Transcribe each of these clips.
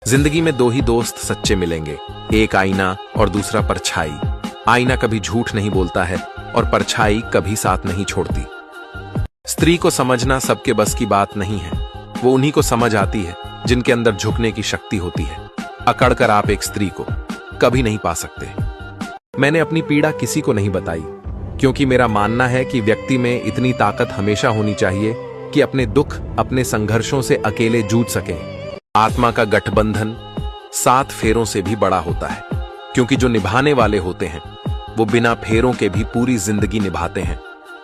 जिंदगी में दो ही दोस्त सच्चे मिलेंगे, एक आईना और दूसरा परछाई। आईना कभी झूठ नहीं बोलता है और परछाई कभी साथ नहीं छोड़ती। स्त्री को समझना सबके बस की बात नहीं है। वो उन्हीं को समझ आती है जिनके अंदर झुकने की शक्ति होती है। अकड़कर आप एक स्त्री को कभी नहीं पा सकते। मैंने अपनी पीड़ा किसी को नहीं बताई, क्योंकि मेरा मानना है कि व्यक्ति में इतनी ताकत हमेशा होनी चाहिए कि अपने दुख, अपने संघर्षों से अकेले जूझ सके। आत्मा का गठबंधन 7 फेरों से भी बड़ा होता है, क्योंकि जो निभाने वाले होते हैं वो बिना फेरों के भी पूरी जिंदगी निभाते हैं,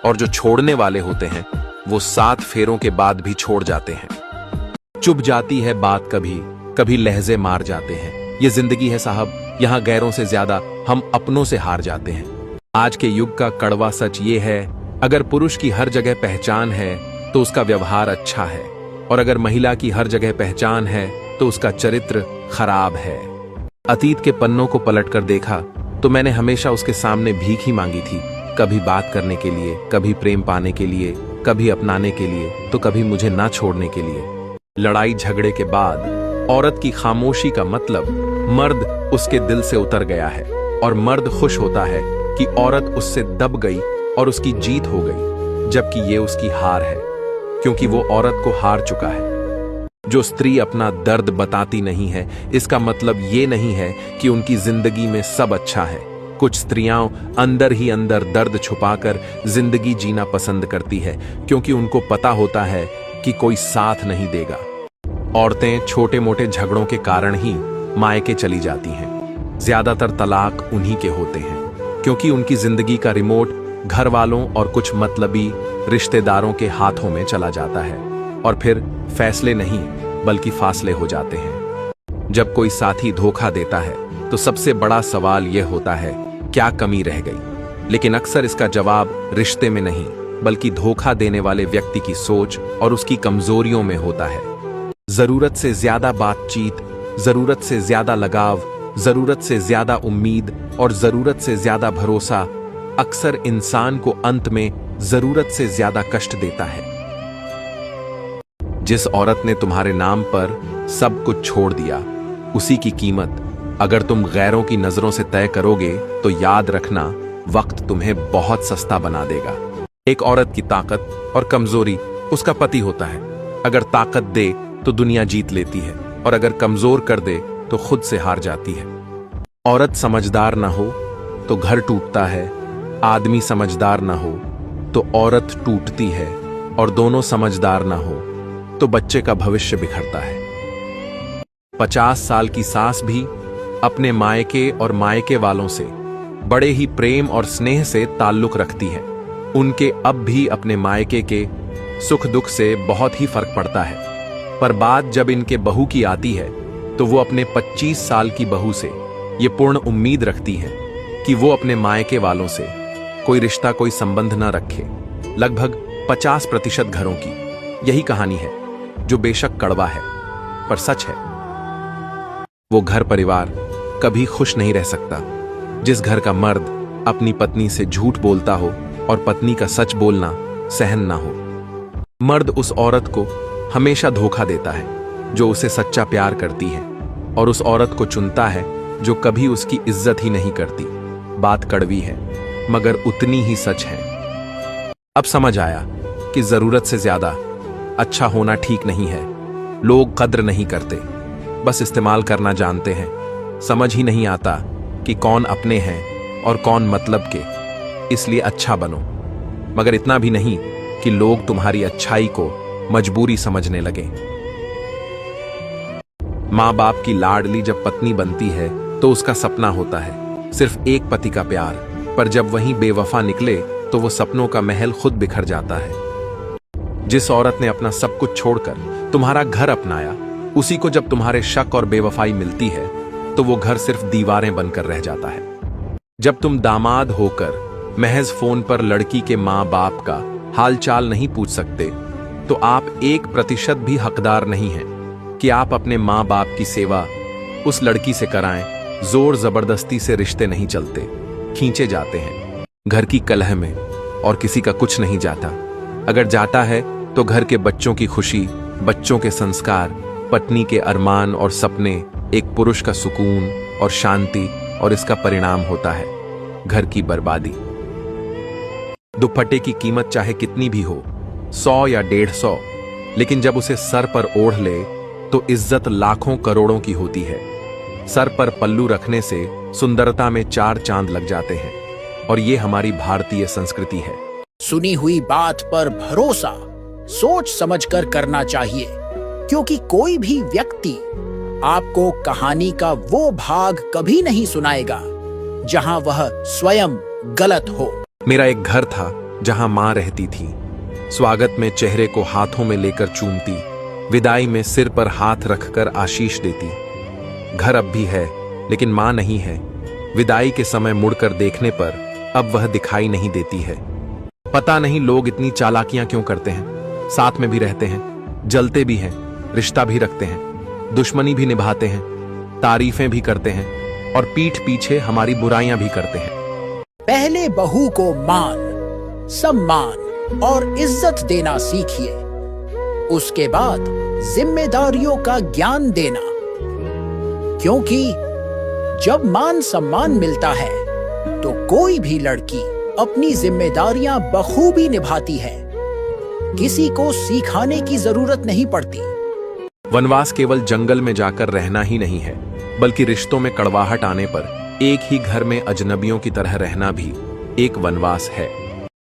और जो छोड़ने वाले होते हैं वो 7 फेरों के बाद भी छोड़ जाते हैं। चुभ जाती है बात, कभी कभी लहजे मार जाते हैं। ये जिंदगी है साहब, यहां गैरों से ज्यादा हम अपनों से हार जाते हैं। आज के युग का कड़वा सच ये है, अगर पुरुष की हर जगह पहचान है तो उसका व्यवहार अच्छा है, और अगर महिला की हर जगह पहचान है तो उसका चरित्र खराब है। अतीत के पन्नों को पलटकर देखा तो मैंने हमेशा उसके सामने भीख ही मांगी थी, कभी बात करने के लिए, कभी प्रेम पाने के लिए, कभी अपनाने के लिए, तो कभी मुझे ना छोड़ने के लिए। लड़ाई झगड़े के बाद औरत की खामोशी का मतलब मर्द उसके दिल से उतर गया है, और मर्द खुश होता है कि औरत उससे दब गई और उसकी जीत हो गई, जबकि ये उसकी हार है, क्योंकि वो औरत को हार चुका है। जो स्त्री अपना दर्द बताती नहीं है, इसका मतलब ये नहीं है कि उनकी जिंदगी में सब अच्छा है। कुछ स्त्रियां अंदर ही अंदर दर्द छुपाकर जिंदगी जीना पसंद करती है, क्योंकि उनको पता होता है कि कोई साथ नहीं देगा। औरतें छोटे मोटे झगड़ों के कारण ही मायके चली जाती हैं। ज्यादातर तलाक उन्हीं के होते हैं, क्योंकि उनकी जिंदगी का रिमोट घर वालों और कुछ मतलबी रिश्तेदारों के हाथों में चला जाता है, और फिर फैसले नहीं बल्कि फासले हो जाते हैं। जब कोई साथी धोखा देता है तो सबसे बड़ा सवाल यह होता है, क्या कमी रह गई? लेकिन अक्सर इसका जवाब रिश्ते में नहीं बल्कि धोखा देने वाले व्यक्ति की सोच और उसकी कमजोरियों में होता है। जरूरत से ज्यादा बातचीत, जरूरत से ज्यादा लगाव, जरूरत से ज्यादा उम्मीद और जरूरत से ज्यादा भरोसा अक्सर इंसान को अंत में जरूरत से ज्यादा कष्ट देता है। जिस औरत ने तुम्हारे नाम पर सब कुछ छोड़ दिया, उसी की कीमत अगर तुम गैरों की नजरों से तय करोगे तो याद रखना, वक्त तुम्हें बहुत सस्ता बना देगा। एक औरत की ताकत और कमजोरी उसका पति होता है। अगर ताकत दे तो दुनिया जीत लेती है, और अगर कमजोर कर दे तो खुद से हार जाती है। औरत समझदार ना हो तो घर टूटता है, आदमी समझदार ना हो तो औरत टूटती है, और दोनों समझदार ना हो तो बच्चे का भविष्य बिखरता है। 50 साल की सास भी अपने मायके और मायके वालों से बड़े ही प्रेम और स्नेह से ताल्लुक रखती है। उनके अब भी अपने मायके के सुख दुख से बहुत ही फर्क पड़ता है, पर बात जब इनके बहू की आती है तो वो अपने 25 साल की बहू से ये पूर्ण उम्मीद रखती है कि वो अपने मायके वालों से कोई रिश्ता, कोई संबंध न रखे। लगभग 50% घरों की यही कहानी है, जो बेशक कड़वा है पर सच है। वो घर परिवार कभी खुश नहीं रह सकता जिस घर का मर्द अपनी पत्नी से झूठ बोलता हो और पत्नी का सच बोलना सहन ना हो। मर्द उस औरत को हमेशा धोखा देता है जो उसे सच्चा प्यार करती है, और उस औरत को चुनता है जो कभी उसकी इज्जत ही नहीं करती। बात कड़वी है मगर उतनी ही सच है। अब समझ आया कि जरूरत से ज्यादा अच्छा होना ठीक नहीं है। लोग कद्र नहीं करते, बस इस्तेमाल करना जानते हैं। समझ ही नहीं आता कि कौन अपने हैं और कौन मतलब के। इसलिए अच्छा बनो, मगर इतना भी नहीं कि लोग तुम्हारी अच्छाई को मजबूरी समझने लगे। मां बाप की लाडली जब पत्नी बनती है तो उसका सपना होता है सिर्फ एक पति का प्यार, पर जब वहीं बेवफा निकले तो वो सपनों का महल खुद बिखर जाता है। जिस औरत ने अपना सब कुछ छोड़कर तुम्हारा घर अपनाया, उसी को जब तुम्हारे शक और बेवफाई मिलती है तो वो घर सिर्फ दीवारें बनकर रह जाता है। जब तुम दामाद होकर महज फोन पर लड़की के मां बाप का हालचाल नहीं पूछ सकते, तो आप 1% भी हकदार नहीं हैं कि आप अपने मां बाप की सेवा उस लड़की से कराएं। जोर जबरदस्ती से रिश्ते नहीं चलते, खींचे जाते हैं। घर की कलह में और किसी का कुछ नहीं जाता। अगर जाता है तो घर के बच्चों की खुशी, बच्चों के संस्कार, पत्नी के अरमान और सपने, एक पुरुष का सुकून और शांति, और इसका परिणाम होता है घर की बर्बादी। दुपट्टे की कीमत चाहे कितनी भी हो, 100 या 150, लेकिन जब उसे सर पर ओढ़ ले तो इज्जत लाखों करोड़ों की होती है। सर पर पल्लू रखने से सुंदरता में 4 चांद लग जाते हैं, और ये हमारी भारतीय संस्कृति है। सुनी हुई बात पर भरोसा सोच समझकर करना चाहिए, क्योंकि कोई भी व्यक्ति आपको कहानी का वो भाग कभी नहीं सुनाएगा जहां वह स्वयं गलत हो। मेरा एक घर था जहां मां रहती थी। स्वागत में चेहरे को हाथों में लेकर चूमती, विदाई में सिर पर हाथ रखकर आशीष देती। घर अब भी है, लेकिन मां नहीं है। विदाई के समय मुड़कर देखने पर अब वह दिखाई नहीं देती है। पता नहीं लोग इतनी चालाकियां क्यों करते हैं। साथ में भी रहते हैं, जलते भी हैं, रिश्ता भी रखते हैं, दुश्मनी भी निभाते हैं, तारीफें भी करते हैं, और पीठ पीछे हमारी बुराइयां भी करते हैं। पहले बहू को मान, सम्मान और इज्जत देना सीखिए, उसके बाद जिम्मेदारियों का ज्ञान देना, क्योंकि जब मान सम्मान मिलता है तो कोई भी लड़की अपनी जिम्मेदारियां बखूबी निभाती है। किसी को सिखाने की जरूरत नहीं पड़ती। वनवास केवल जंगल में जाकर रहना ही नहीं है, बल्कि रिश्तों में कड़वाहट आने पर एक ही घर में अजनबियों की तरह रहना भी एक वनवास है।